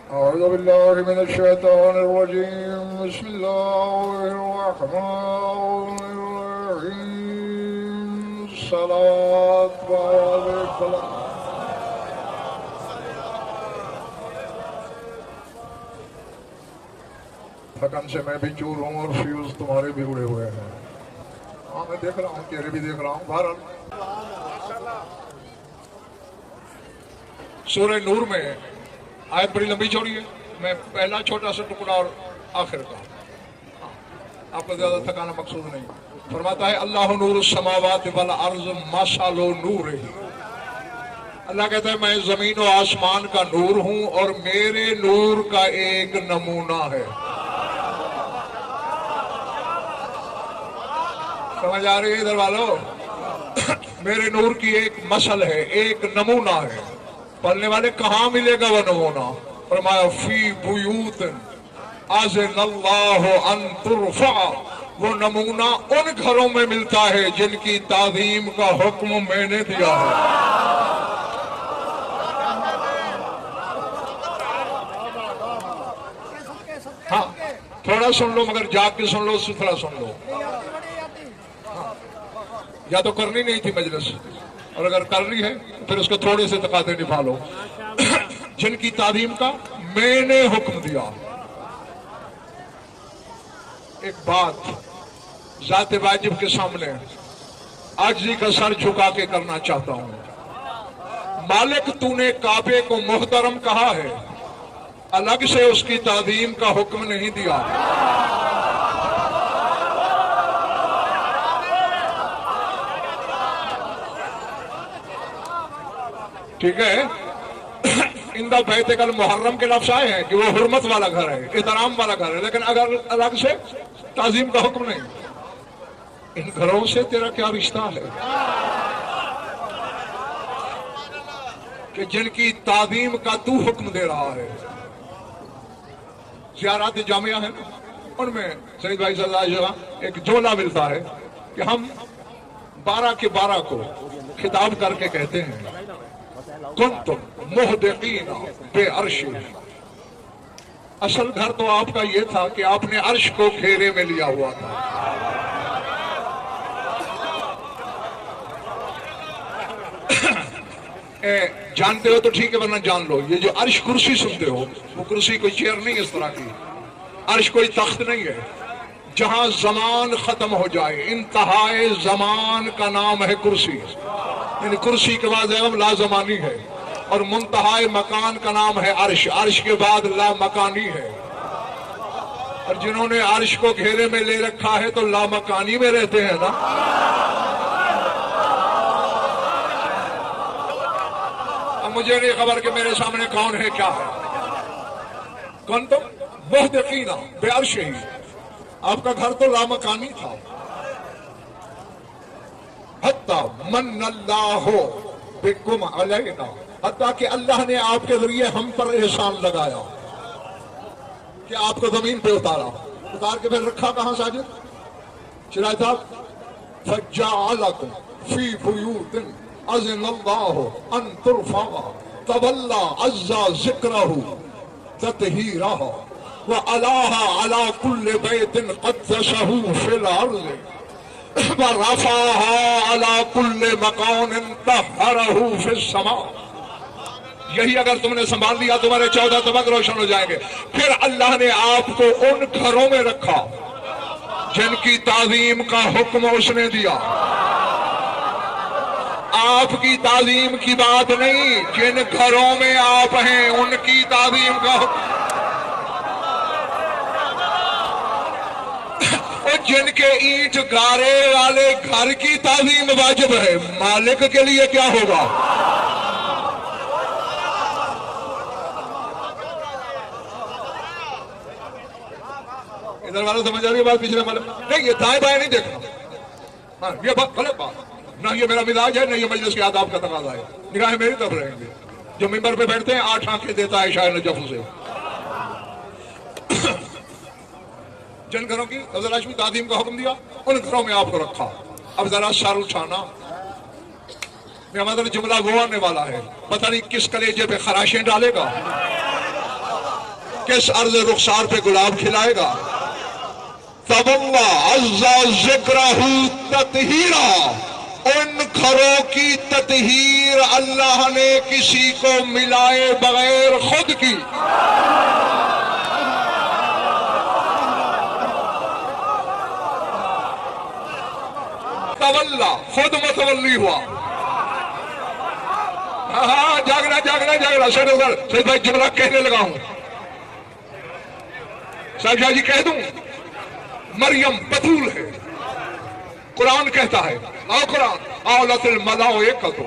أعوذ بالله من الشيطان الرجيم. بسم الله الرحمن الرحيم. صلاة والسلام. تھکن سے میں بھی چور ہوں اور فیوز تمہارے بھی اڑے ہوئے ہیں. ہاں میں دیکھ رہا ہوں، تیرے بھی دیکھ رہا ہوں. بہرحال سورہ نور میں آیت بڑی لمبی چوڑی ہے، میں پہلا چھوٹا سا ٹکڑا اور آخر کا، آپ کو زیادہ تھکانا مقصود نہیں. فرماتا ہے اللہ نور السماوات والارض مثل نورہ. اللہ کہتا ہے میں زمین و آسمان کا نور ہوں اور میرے نور کا ایک نمونہ ہے. سمجھ آ رہی ہے ادھر والو؟ میرے نور کی ایک مثل ہے، ایک نمونہ ہے. پڑھنے والے کہاں ملے گا وہ نمونہ؟ فرمایا فی بیوت اذن اللہ ان ترفع. وہ نمونہ ان گھروں میں ملتا ہے جن کی تعظیم کا حکم میں نے دیا ہے. ہاں تھوڑا سن لو، مگر جاگ کے سن لو، ستھرا سن لو. یا تو کرنی نہیں تھی مجلس، اور اگر کرنی ہے پھر اس کو تھوڑے سے تقاضے نبھا لو. جن کی تعظیم کا میں نے حکم دیا. ایک بات ذات واجب کے سامنے عاجزی کا سر جھکا کے کرنا چاہتا ہوں. مالک تو نے کعبے کو محترم کہا ہے، الگ سے اس کی تعظیم کا حکم نہیں دیا. ٹھیک ہے؟ اندہ بیت المحرم کے لفظ آئے ہیں کہ وہ حرمت والا گھر ہے، احترام والا گھر ہے، لیکن اگر الگ سے تعظیم کا حکم نہیں. ان گھروں سے تیرا کیا رشتہ ہے کہ جن کی تعظیم کا تو حکم دے رہا ہے؟ زیارات جامعہ ہیں ان میں سعید بھائی صلی اللہ علیہ وسلم ایک جملہ ملتا ہے کہ ہم 12 کے 12 کو خطاب کر کے کہتے ہیں کنتم محدقین بے عرش. اصل گھر تو آپ کا یہ تھا کہ آپ نے عرش کو گھیرے میں لیا ہوا تھا. جانتے ہو تو ٹھیک ہے، ورنہ جان لو یہ جو عرش کرسی سنتے ہو وہ کرسی کوئی چیئر نہیں اس طرح کی. عرش کوئی تخت نہیں ہے. جہاں زمان ختم ہو جائے، انتہائے زمان کا نام ہے کرسی. یعنی کرسی کے بعد لا زمانی ہے، اور منتہائے مکان کا نام ہے عرش. عرش کے بعد لا مکانی ہے. اور جنہوں نے عرش کو گھیرے میں لے رکھا ہے تو لا مکانی میں رہتے ہیں نا. اب مجھے نہیں خبر کہ میرے سامنے کون ہے کیا ہے. کون تو محدقین بے عرش ہی. آپ کا گھر تو لا مکانی تھا. حتی من اللہ بکم علینا، حتیٰ کہ اللہ نے آپ کے ذریعے ہم پر احسان لگایا کہ آپ کو زمین پہ اتارا. اتار کے پھر رکھا کہاں ساجد؟ شرائط صاحب فجعلکم فی بیوت اذن اللہ ان ترفع تولی عز ذکرہ تطہیرہ وعلاہا علی کل بیت قدسہ فی الارض وَرَفَعَهَا عَلَى كُلِّ مَكَانٍ طَهَّرَهُ فِي السَّمَاءِ. یہی اگر تم نے سنبھال لیا تمہارے 14 طبق روشن ہو جائیں گے. پھر اللہ نے آپ کو ان گھروں میں رکھا جن کی تعظیم کا حکم اس نے دیا. آپ کی تعظیم کی بات نہیں، جن گھروں میں آپ ہیں ان کی تعظیم کا حکم. جن کے اینٹ گارے والے گھر کی تعظیم واجب ہے، مالک کے لیے کیا ہوگا؟ ادھر والا سمجھ آ رہی ہے بات؟ پچھلے والے نہیں، یہ دائیں بائیں نہیں دیکھنا. ہاں یہ بات غلط بات نہ. یہ میرا مزاج ہے، نہ یہ مجلس کے آداب کا تقاضا ہے. نگاہیں میری طرف رہیں گے. جو ممبر پہ بیٹھتے ہیں 8 آنکھیں دیتا ہے شاعر نجف سے. جن گھروں کی افضل ہاشمی تعظیم کا حکم دیا ان گھروں میں آپ کو رکھا. اب ذرا سر اٹھانا. میرا مطلب جملہ وہ آنے والا ہے، پتہ نہیں کس کلیجے پہ خراشیں ڈالے گا. کس عرض رخسار پہ گلاب کھلائے گا؟ تب اللہ عزا ذکرہ تطہیرا، ان گھروں کی تطہیر اللہ نے کسی کو ملائے بغیر خود کی۔ تولا، خود متولی ہوا۔ ہاں جاگنا جاگنا جاگنا، سر ادھر سید بھائی جملہ کہنے لگا ہوں، صاحب شاہ جی کہہ دوں، مریم بطول ہے، قرآن کہتا ہے، آؤ قرآن، قالت الملائکۃ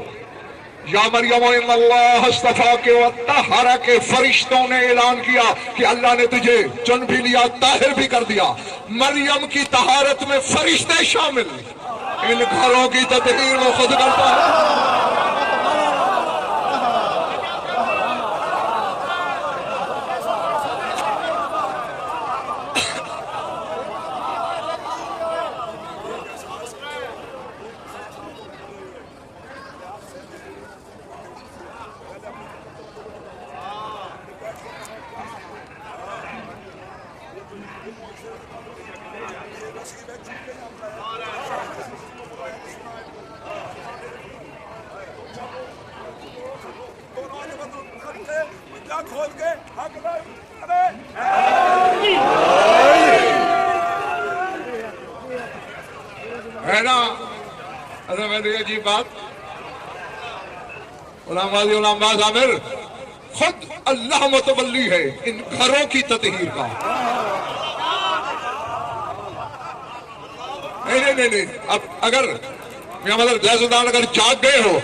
یا مریم ان اللہ اصطفاک وطہرک، فرشتوں نے اعلان کیا کہ اللہ نے تجھے چن بھی لیا، طاہر بھی کر دیا۔ مریم کی طہارت میں فرشتے شامل، ان گھروں کی تطہیر وہ خود کرتا ہے۔ ہے نا؟ اچھا میں نے عجیب بات، غلام غازی غلام باز عامر خود اللہ متولی ہے ان گھروں کی تطہیر کا۔ نہیں، اب اگر میاں مدر جیسدان اگر جاگ گئے ہو،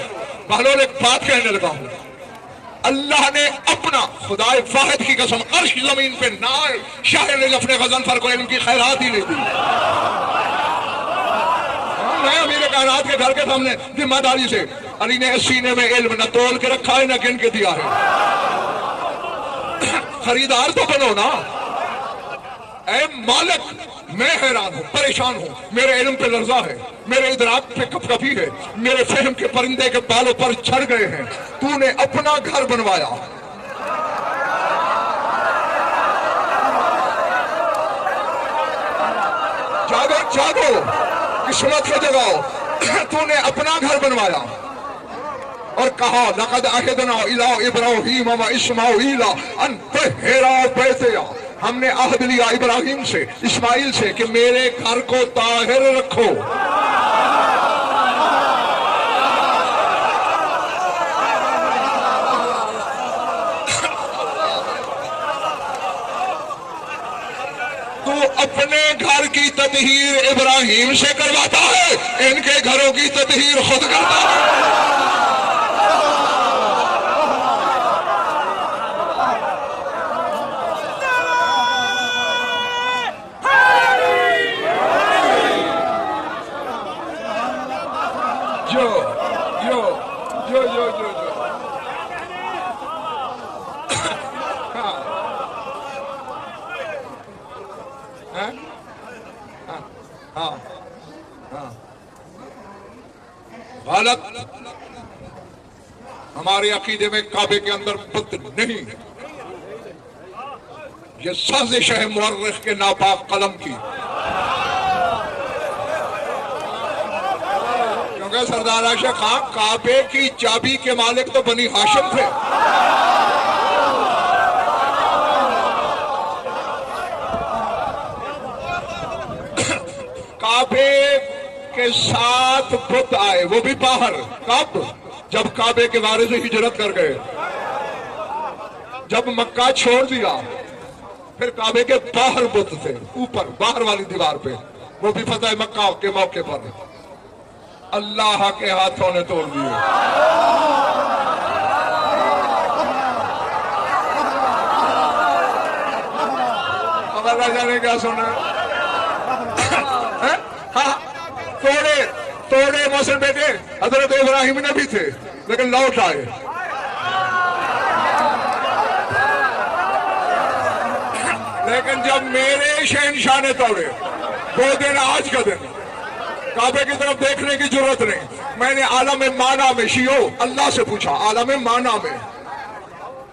بہلول ایک بات کہنے لگا ہوں، اللہ نے اپنا خدا واحد کی قسم عرش زمین پہ نہ آئے، شاہ نے اپنے غضنفر کو علم کی خیرات ہی لے دی۔ میں امیر کائنات کے گھر کے سامنے ذمہ داری سے، علی نے سینے میں علم نہ تول کے رکھا ہے نہ گن کے دیا ہے، خریدار تو بنو نا۔ اے مالک میں حیران ہوں، پریشان ہوں، میرے علم پہ لرزہ ہے، میرے ادراک پہ کپ کپی ہے، میرے فہم کے پرندے کے بالوں پر چڑھ گئے ہیں، تو نے اپنا گھر بنوایا۔ جاگو جاگو، قسمت کو جگاؤ، تو نے اپنا گھر بنوایا اور کہا لقد عہدنا الی ابراہیم و اسماعیل ان طہرا بیتیا، ہم نے عہد لیا ابراہیم سے اسماعیل سے کہ میرے گھر کو طاہر رکھو۔ تو اپنے گھر کی تطہیر ابراہیم سے کرواتا ہے، ان کے گھروں کی تطہیر خود کرتا ہے۔ غلط، ہمارے عقیدے میں کعبے کے اندر بت نہیں، یہ سازش ہے مورخ کے ناپاک قلم کی، کیونکہ سردار عاشق خان کعبے کی چابی کے مالک تو بنی ہاشم تھے۔ کعبے کے ساتھ بت آئے، وہ بھی باہر، کب؟ جب کعبے کے وارث ہجرت کر گئے، جب مکہ چھوڑ دیا، پھر کعبے کے باہر بت تھے، اوپر باہر والی دیوار پہ، وہ بھی فتح مکہ کے موقع پر اللہ کے ہاتھوں نے توڑ دیے۔ اب اللہ جانے کیا سنا، توڑے محسن بیٹے حضرت ابراہیم نے بھی تھے لیکن لوٹ آئے۔ لیکن جب میرے شہنشاہ نے توڑے، وہ دن آج کا دن، کعبے کی طرف دیکھنے کی ضرورت نہیں۔ میں نے عالم مانا میں شیعو اللہ سے پوچھا، عالم مانا میں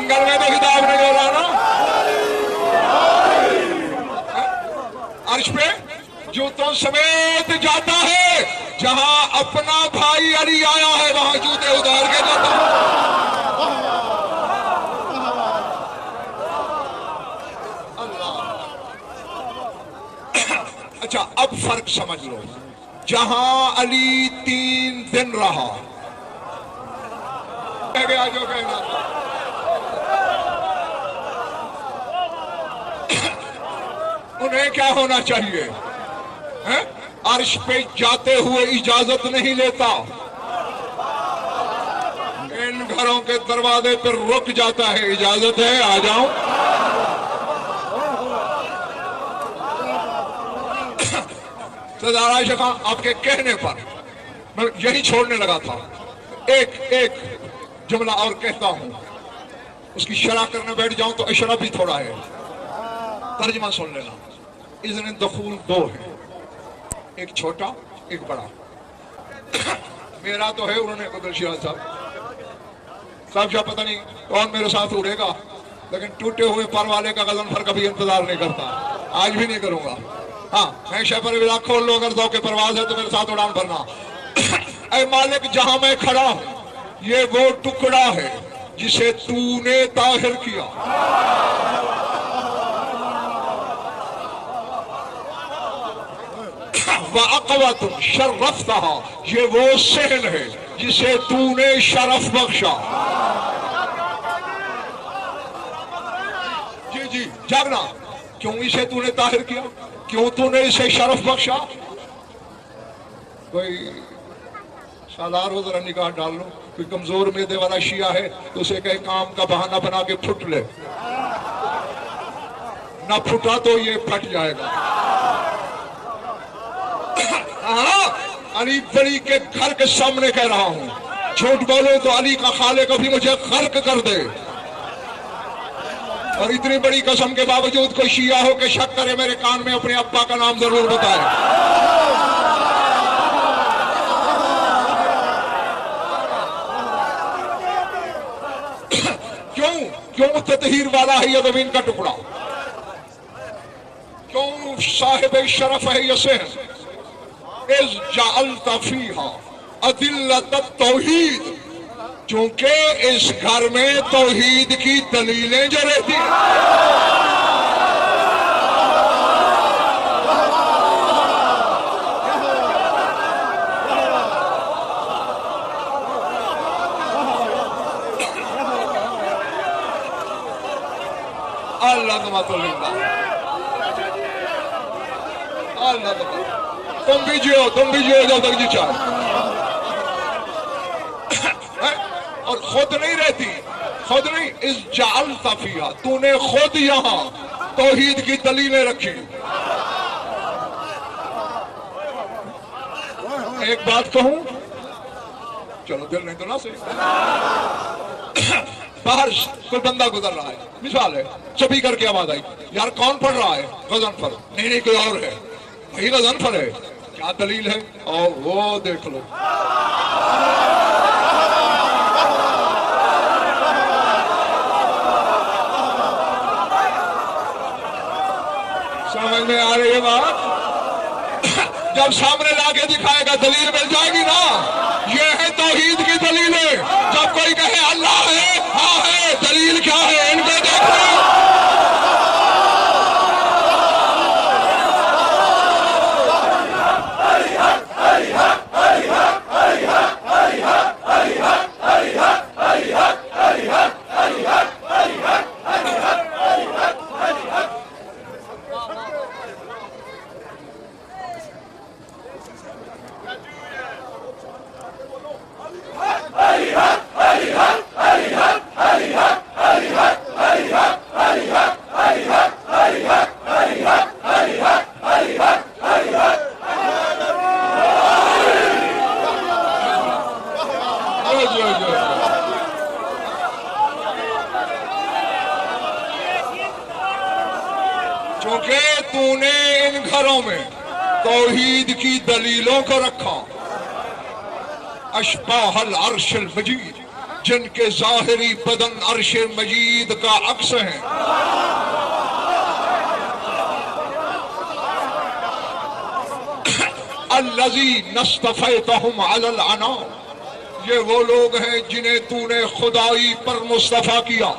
جنگل میں تو خطاب نہیں ہو رہا نا، عرش پہ جوتوں سمیت جاتا ہے، جہاں اپنا بھائی علی آیا ہے وہاں جوتے اتار کے جاتا ہے۔ اچھا اب فرق سمجھ لو، جہاں علی 3 دن رہا، کہہ گیا جو کہنا تھا، انہیں کیا ہونا چاہیے؟ عرش پہ جاتے ہوئے اجازت نہیں لیتا، ان گھروں کے دروازے پر رک جاتا ہے، اجازت ہے آ جاؤں۔ سردار عائشہ خان آپ کے کہنے پر میں یہی چھوڑنے لگا تھا، ایک جملہ اور کہتا ہوں، اس کی شرح کرنے بیٹھ جاؤں تو اشرا بھی تھوڑا ہے، ترجمہ سن لینا۔ اذن دخول 2 ہے، ایک چھوٹا ایک بڑا۔ میرا تو ہے، انہوں نے عبدال شیراز صاحب شاہ پتہ نہیں کون میرے ساتھ اڑے گا، لیکن ٹوٹے ہوئے پر والے کا غضنفر کبھی انتظار نہیں کرتا، آج بھی نہیں کروں گا۔ ہاں میں شہ پر ولا کھول لو، اگر ذوق پرواز ہے تو میرے ساتھ اڑان بھرنا۔ اے مالک جہاں میں کھڑا ہوں یہ وہ ٹکڑا ہے جسے تو نے طاہر کیا، وَأَقْوَةٌ شَرَّفْتَهَا، یہ وہ صحن ہے جسے تو نے شرف بخشا۔ جی جاگنا، کیوں اسے تو نے طاہر کیا، کیوں تو نے اسے شرف بخشا؟ کوئی سالار ہو ذرا نگاہ ڈال لو، کوئی کمزور میدے والا شیعہ ہے تو اسے کہے کام کا بہانہ بنا کے پھٹ لے، نہ پھٹا تو یہ پھٹ جائے گا۔ علی بڑی کے گھر کے سامنے کہہ رہا ہوں، جھوٹ بولے تو علی کا خالق بھی مجھے غرق کر دے، اور اتنی بڑی قسم کے باوجود کوئی شیعہ ہو کہ شک کرے میرے کان میں اپنے ابا کا نام ضرور بتائے۔ کیوں تطہیر والا ہے یہ زمین کا ٹکڑا، کیوں صاحب شرف ہے یہ صحن، اذ جعلت فیہا ادلۃ التوحید، چونکہ اس گھر میں توحید کی دلیلیں جو رہتی ہیں۔ اللہ تم بھی جیو جب تک جی چاہے، اور خود نہیں رہتی، خود نہیں، اس جعلت فیہا، تو نے خود یہاں توحید کی دلیلیں رکھی۔ ایک بات کہوں، چلو دل نہیں تو نہ صحیح، باہر کوئی بندہ گزر رہا ہے، مثال ہے، چپی کر کے آواز آئی، یار کون پڑھ رہا ہے؟ غضنفر۔ نہیں کوئی اور ہے۔ بھائی غضنفر ہے، کیا دلیل ہے؟ اور وہ دیکھ لو، سمجھ میں آ رہی ہے بات؟ جب سامنے لا کے دکھائے گا دلیل مل جائے گی نا، یہ ہے توحید کی دلیلیں۔ جب کوئی کہے اللہ ہے، ہاں ہے، دلیل کیا ہے ان کو دیکھو۔ چونکہ تو نے ان گھروں میں توحید کی دلیلوں کو رکھا، اشباہ العرش المجید، جن کے ظاہری بدن عرش مجید کا عکس ہیں. الذی نصطفیتہم علی الانام، یہ وہ لوگ ہیں جنہیں تو نے خدائی پر مصطفیٰ کیا.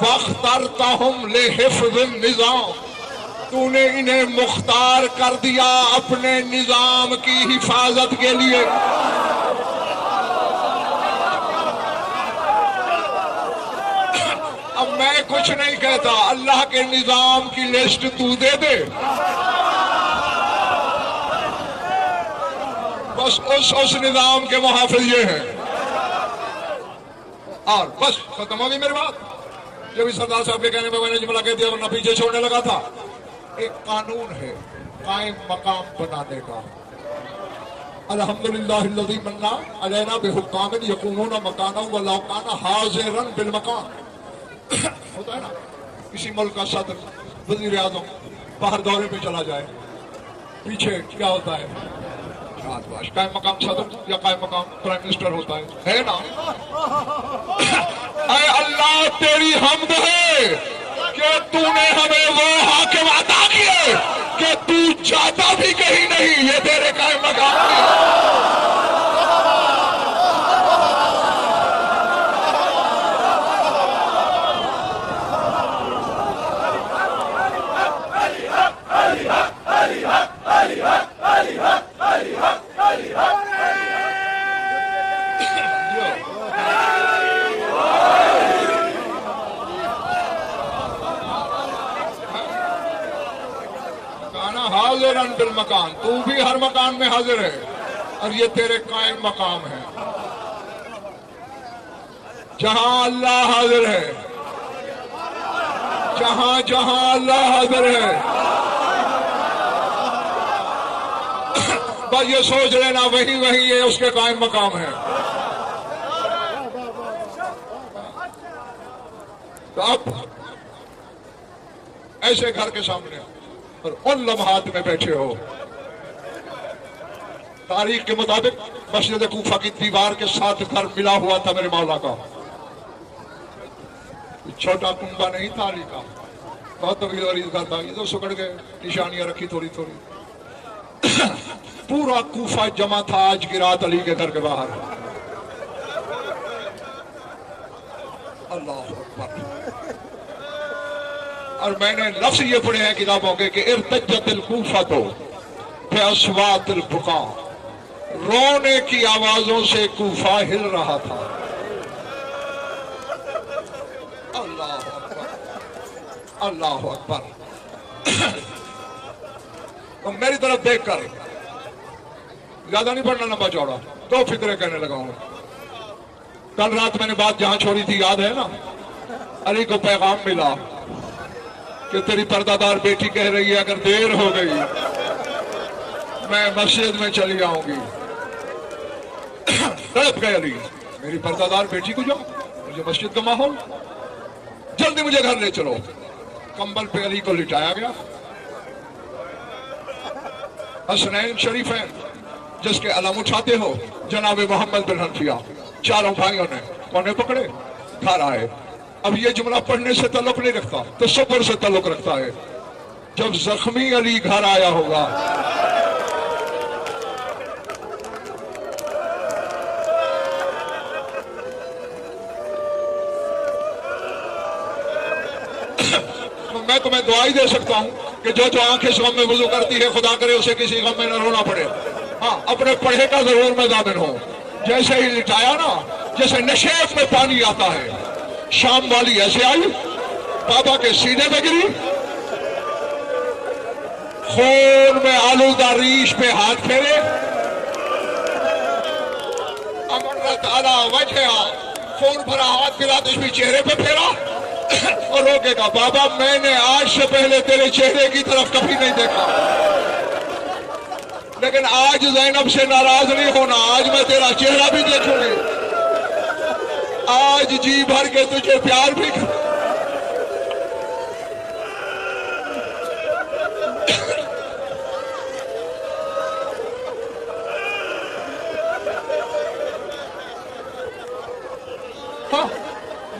واخترتہم لحفظ النظام، تو نے انہیں مختار کر دیا اپنے نظام کی حفاظت کے لیے. اب میں کچھ نہیں کہتا، اللہ کے نظام کی لسٹ تو دے دے، بس اس نظام کے محافظ یہ ہیں. اور بس ختم ہوگی میری بات. جب بھی سردار صاحب کے کہنے میں نے جملہ کہہ دیا ورنہ پیچھے چھوڑنے لگا تھا. ایک قانون ہے قائم مقام بنانے کا. الحمدللہ الذی من علینا بحکام یقومون مکانا ولو کان حاضرا بالمکان. ہوتا ہے نا کسی ملک کا صدر وزیر اعظم باہر دورے پہ چلا جائے، پیچھے کیا ہوتا ہے؟ قائم مقام صدر یا قائم مقام پرائم منسٹر ہوتا ہے نا. اے اللہ تیری حمد ہے کہ تو نے ہمیں وہ حاکم عطا کیے کہ تو جاتا بھی کہیں نہیں، یہ تیرے قائم مقام ہے. حاضرن بالمکان، تو بھی ہر مکان میں حاضر ہے اور یہ تیرے قائم مقام ہے. جہاں اللہ حاضر ہے، جہاں جہاں اللہ حاضر ہے، بس یہ سوچ لینا وہی یہ اس کے قائم مقام ہے. تو اب ایسے گھر کے سامنے اور ان لمحات میں بیٹھے ہو، تاریخ کے مطابق مسجد کوفہ کی دیوار کے ساتھ گھر ملا ہوا تھا میرے مولا کا. چھوٹا کنبہ نہیں تھا علی کا، بہت طویل عریض گھر تھا. یہ تو سکڑ گئے، نشانیاں رکھی تھوڑی تھوڑی. پورا کوفہ جمع تھا آج کی رات علی کے گھر کے باہر. اللہ اکبر. اور میں نے لفظ یہ پڑھے ہیں کتابوں کے کہ ارتجت الکوفۃ باصوات البکا، رونے کی آوازوں سے کوفہ ہل رہا تھا. اللہ اکبر، اللہ اکبر. میری طرف دیکھ کر، زیادہ نہیں پڑھنا لمبا چوڑا، دو فکریں کہنے لگا ہوں. کل رات میں نے بات جہاں چھوڑی تھی یاد ہے نا؟ علی کو پیغام ملا کہ تیری پردہ دار بیٹی کہہ رہی ہے اگر دیر ہو گئی میں مسجد میں چلی آؤں گی. تڑپ گئے علی، میری پردہ دار بیٹی کو جاؤ، مجھے مسجد کا ماحول، جلدی مجھے گھر لے چلو. کمبل پہ علی کو لٹایا گیا. حسنین شریفین جس کے علم اٹھاتے ہو جناب محمد بن حنفیہ، چاروں بھائیوں نے کونے پکڑے، گھر آئے. اب یہ جملہ پڑھنے سے تعلق نہیں رکھتا، تصور سے تعلق رکھتا ہے. جب زخمی علی گھر آیا ہوگا میں تمہیں دعائی دے سکتا ہوں کہ جو آنکھ اس غم میں وضو کرتی ہے خدا کرے اسے کسی غم میں نہ رونا پڑے. ہاں، اپنے پڑھے کا ضرور میں ضامن ہوں. جیسے ہی لٹایا نا، جیسے نشیب میں پانی آتا ہے، شام والی ایسے آئی، بابا کے سینے پہ گری، خون میں آلودہ ریش پہ ہاتھ پھیرے، امرت علی وجہ، خون بھرا ہاتھ گرا بھی چہرے پہ پھیرا اور روکے گا بابا میں نے آج سے پہلے تیرے چہرے کی طرف کبھی نہیں دیکھا، لیکن آج زینب سے ناراض نہیں ہونا، آج میں تیرا چہرہ بھی دیکھوں گی، آج جی بھر کے تجھے پیار بھی